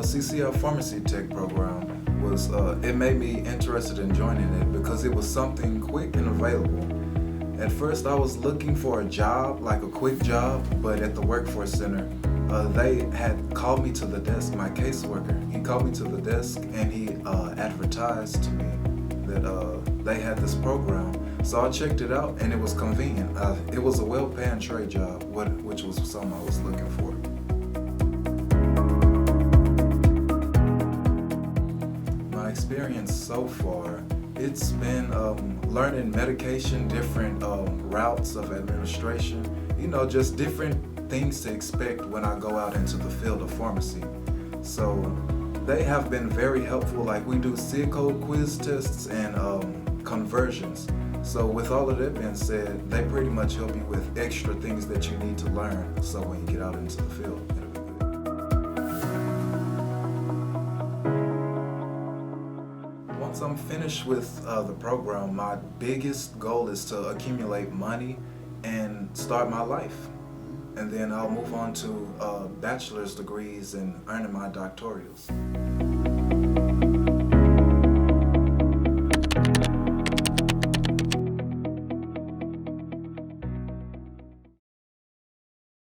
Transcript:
CCI Pharmacy Tech program was, it made me interested in joining it because it was something quick and available. At first I was looking for a job, like a quick job, but at the workforce center, they had called me to the desk, my caseworker. He called me to the desk and he advertised to me that they had this program. So I checked it out and it was convenient. It was a well-paying trade job, which was something I was looking for. My experience so far, it's been learning medication, different routes of administration, just different things to expect when I go out into the field of pharmacy. So they have been very helpful. Like, we do SID code quiz tests and conversions. So with all of that being said, they pretty much help you with extra things that you need to learn, so when you get out into the field, it'll be good. Once I'm finished with the program, my biggest goal is to accumulate money and start my life. And then I'll move on to bachelor's degrees and earning my doctorals.